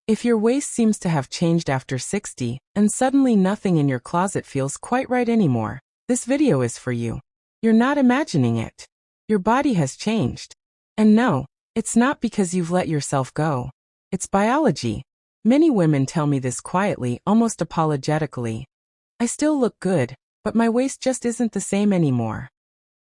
If your waist seems to have changed after 60, and suddenly nothing in your closet feels quite right anymore, this video is for you. You're not imagining it. Your body has changed. And no, it's not because you've let yourself go. It's biology. Many women tell me this quietly, almost apologetically. I still look good, but my waist just isn't the same anymore.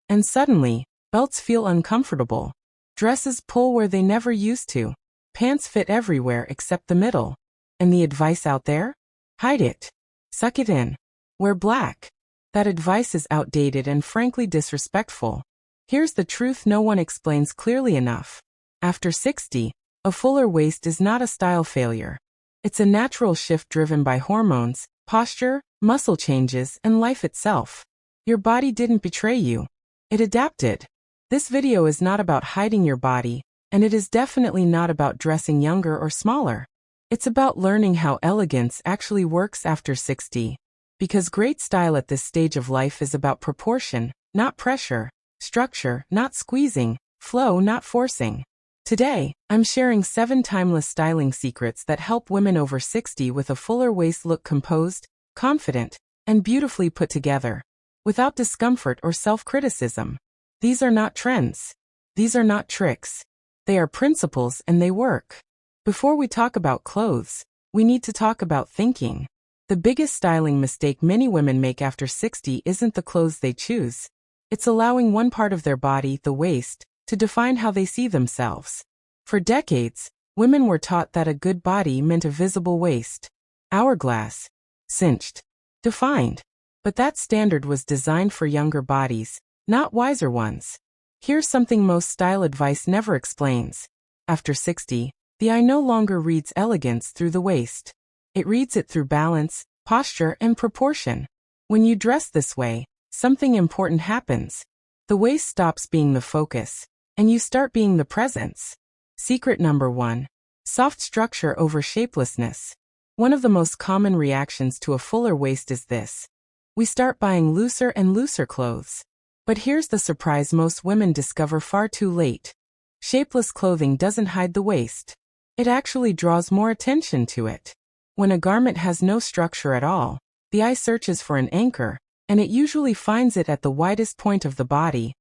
And suddenly, belts feel uncomfortable. Dresses pull where they never used to. Pants fit everywhere except the middle. And the advice out there? Hide it. Suck it in. Wear black. That advice is outdated and frankly disrespectful. Here's the truth no one explains clearly enough. After 60, a fuller waist is not a style failure. It's a natural shift driven by hormones, posture, muscle changes, and life itself. Your body didn't betray you. It adapted. This video is not about hiding your body, and it is definitely not about dressing younger or smaller. It's about learning how elegance actually works after 60. Because great style at this stage of life is about proportion, not pressure, structure, not squeezing, flow, not forcing. Today, I'm sharing 7 timeless styling secrets that help women over 60 with a fuller waist look composed, confident, and beautifully put together, without discomfort or self-criticism. These are not trends. These are not tricks. They are principles and they work. Before we talk about clothes, we need to talk about thinking. The biggest styling mistake many women make after 60 isn't the clothes they choose. It's allowing one part of their body, the waist, to define how they see themselves. For decades, women were taught that a good body meant a visible waist. Hourglass. Cinched. Defined. But that standard was designed for younger bodies, not wiser ones. Here's something most style advice never explains. After 60, the eye no longer reads elegance through the waist. It reads it through balance, posture, and proportion. When you dress this way, something important happens. The waist stops being the focus, and you start being the presence. Secret number 1. Soft structure over shapelessness. One of the most common reactions to a fuller waist is this. We start buying looser and looser clothes. But here's the surprise most women discover far too late. Shapeless clothing doesn't hide the waist. It actually draws more attention to it. When a garment has no structure at all, the eye searches for an anchor, and it usually finds it at the widest point of the body,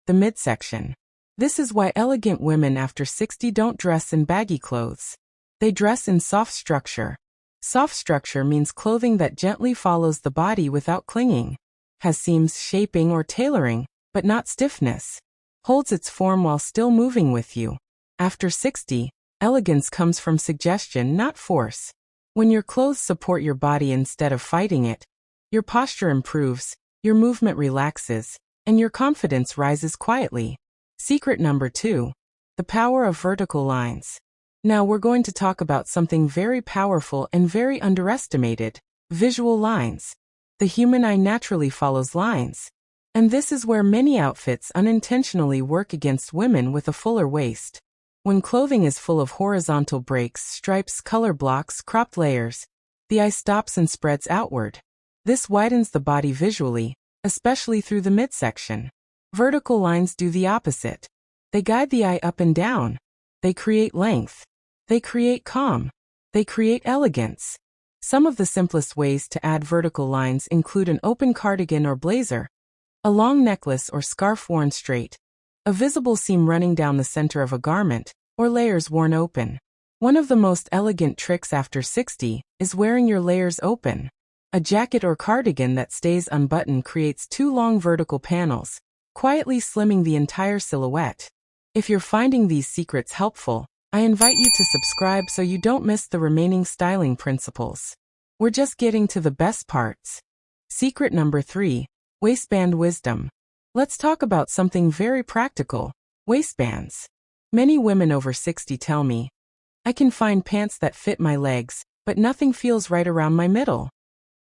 the midsection. This is why elegant women after 60 don't dress in baggy clothes. They dress in soft structure. Soft structure means clothing that gently follows the body without clinging, has seams, shaping, or tailoring, but not stiffness, holds its form while still moving with you. After 60, elegance comes from suggestion, not force. When your clothes support your body instead of fighting it, your posture improves, your movement relaxes, and your confidence rises quietly. Secret number 2. The power of vertical lines. Now we're going to talk about something very powerful and very underestimated: visual lines. The human eye naturally follows lines. And this is where many outfits unintentionally work against women with a fuller waist. When clothing is full of horizontal breaks, stripes, color blocks, cropped layers, the eye stops and spreads outward. This widens the body visually, especially through the midsection. Vertical lines do the opposite. They guide the eye up and down. They create length. They create calm. They create elegance. Some of the simplest ways to add vertical lines include an open cardigan or blazer, a long necklace or scarf worn straight, a visible seam running down the center of a garment, or layers worn open. One of the most elegant tricks after 60 is wearing your layers open. A jacket or cardigan that stays unbuttoned creates 2 long vertical panels, quietly slimming the entire silhouette. If you're finding these secrets helpful, I invite you to subscribe so you don't miss the remaining styling principles. We're just getting to the best parts. Secret number 3. Waistband wisdom. Let's talk about something very practical: waistbands. Many women over 60 tell me, I can find pants that fit my legs, but nothing feels right around my middle.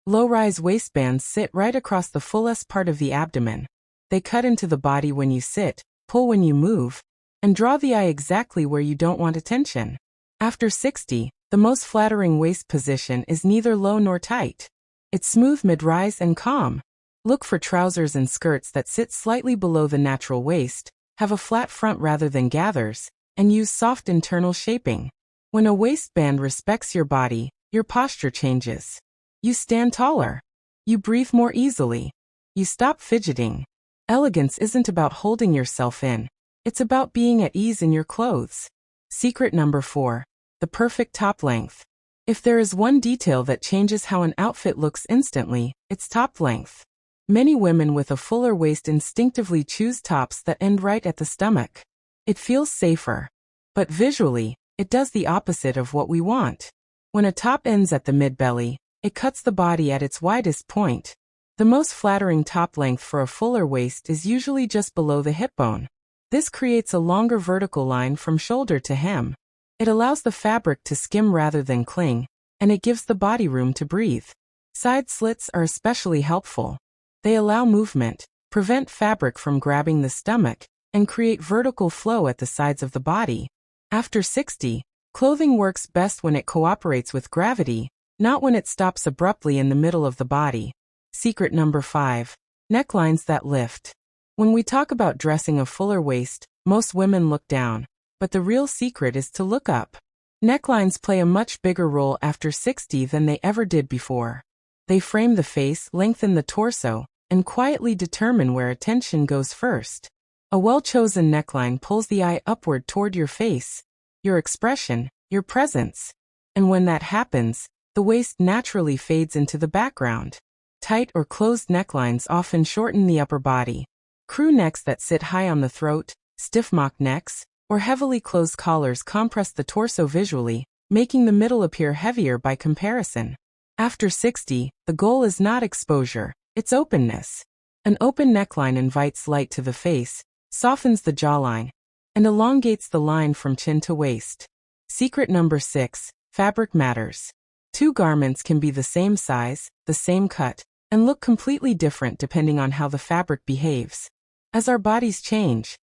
Low-rise waistbands sit right across the fullest part of the abdomen. They cut into the body when you sit, pull when you move, and draw the eye exactly where you don't want attention. After 60, the most flattering waist position is neither low nor tight. It's smooth mid-rise and calm. Look for trousers and skirts that sit slightly below the natural waist, have a flat front rather than gathers, and use soft internal shaping. When a waistband respects your body, your posture changes. You stand taller. You breathe more easily. You stop fidgeting. Elegance isn't about holding yourself in. It's about being at ease in your clothes. Secret number 4. The perfect top length. If there is one detail that changes how an outfit looks instantly, it's top length. Many women with a fuller waist instinctively choose tops that end right at the stomach. It feels safer. But visually, it does the opposite of what we want. When a top ends at the mid-belly, it cuts the body at its widest point. The most flattering top length for a fuller waist is usually just below the hip bone. This creates a longer vertical line from shoulder to hem. It allows the fabric to skim rather than cling, and it gives the body room to breathe. Side slits are especially helpful. They allow movement, prevent fabric from grabbing the stomach, and create vertical flow at the sides of the body. After 60, clothing works best when it cooperates with gravity, not when it stops abruptly in the middle of the body. Secret number 5. Necklines that lift. When we talk about dressing a fuller waist, most women look down. But the real secret is to look up. Necklines play a much bigger role after 60 than they ever did before. They frame the face, lengthen the torso, and quietly determine where attention goes first. A well-chosen neckline pulls the eye upward toward your face, your expression, your presence. And when that happens, the waist naturally fades into the background. Tight or closed necklines often shorten the upper body. Crew necks that sit high on the throat, stiff mock necks, or heavily closed collars compress the torso visually, making the middle appear heavier by comparison. After 60, the goal is not exposure, it's openness. An open neckline invites light to the face, softens the jawline, and elongates the line from chin to waist. Secret number 6. Fabric matters. Two garments can be the same size, the same cut, and look completely different depending on how the fabric behaves. As our bodies change,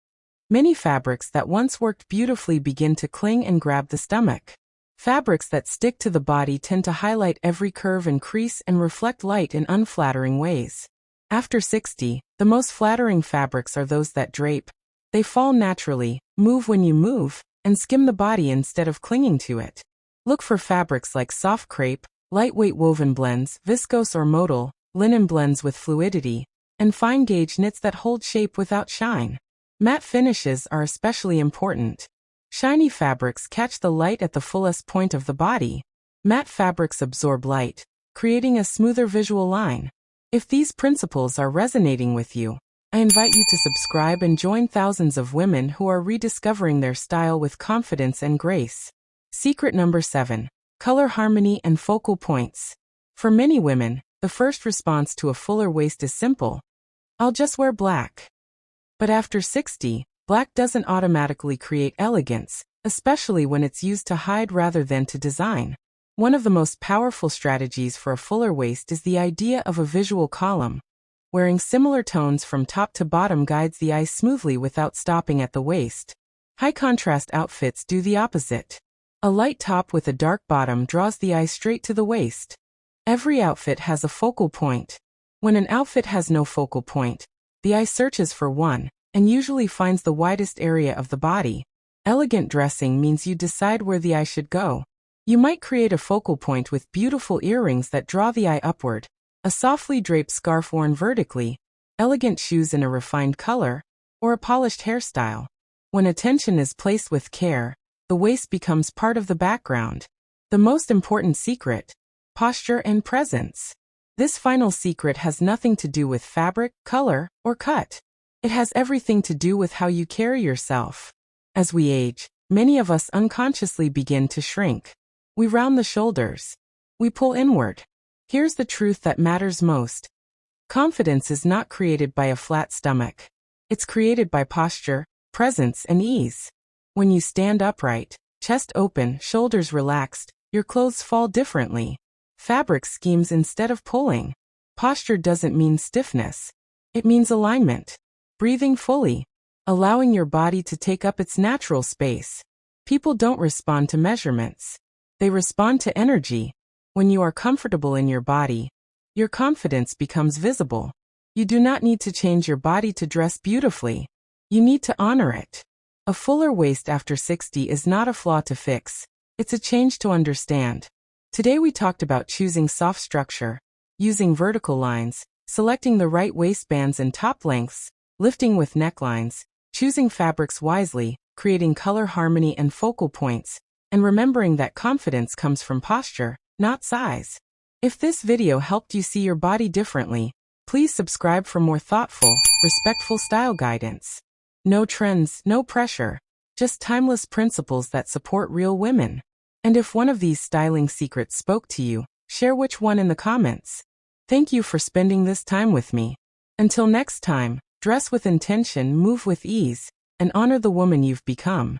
many fabrics that once worked beautifully begin to cling and grab the stomach. Fabrics that stick to the body tend to highlight every curve and crease and reflect light in unflattering ways. After 60, the most flattering fabrics are those that drape. They fall naturally, move when you move, and skim the body instead of clinging to it. Look for fabrics like soft crepe, lightweight woven blends, viscose or modal, linen blends with fluidity, and fine gauge knits that hold shape without shine. Matte finishes are especially important. Shiny fabrics catch the light at the fullest point of the body. Matte fabrics absorb light, creating a smoother visual line. If these principles are resonating with you, I invite you to subscribe and join thousands of women who are rediscovering their style with confidence and grace. Secret number 7. Color harmony and focal points. For many women, the first response to a fuller waist is simple. I'll just wear black. But after 60, black doesn't automatically create elegance, especially when it's used to hide rather than to design. One of the most powerful strategies for a fuller waist is the idea of a visual column. Wearing similar tones from top to bottom guides the eye smoothly without stopping at the waist. High-contrast outfits do the opposite. A light top with a dark bottom draws the eye straight to the waist. Every outfit has a focal point. When an outfit has no focal point, the eye searches for one, and usually finds the widest area of the body. Elegant dressing means you decide where the eye should go. You might create a focal point with beautiful earrings that draw the eye upward, a softly draped scarf worn vertically, elegant shoes in a refined color, or a polished hairstyle. When attention is placed with care, the waist becomes part of the background. The most important secret: posture and presence. This final secret has nothing to do with fabric, color, or cut. It has everything to do with how you carry yourself. As we age, many of us unconsciously begin to shrink. We round the shoulders. We pull inward. Here's the truth that matters most. Confidence is not created by a flat stomach. It's created by posture, presence, and ease. When you stand upright, chest open, shoulders relaxed, your clothes fall differently. Fabric schemes instead of pulling. Posture doesn't mean stiffness. It means alignment. Breathing fully. Allowing your body to take up its natural space. People don't respond to measurements. They respond to energy. When you are comfortable in your body, your confidence becomes visible. You do not need to change your body to dress beautifully. You need to honor it. A fuller waist after 60 is not a flaw to fix. It's a change to understand. Today we talked about choosing soft structure, using vertical lines, selecting the right waistbands and top lengths, lifting with necklines, choosing fabrics wisely, creating color harmony and focal points, and remembering that confidence comes from posture, not size. If this video helped you see your body differently, please subscribe for more thoughtful, respectful style guidance. No trends, no pressure, just timeless principles that support real women. And if one of these styling secrets spoke to you, share which one in the comments. Thank you for spending this time with me. Until next time, dress with intention, move with ease, and honor the woman you've become.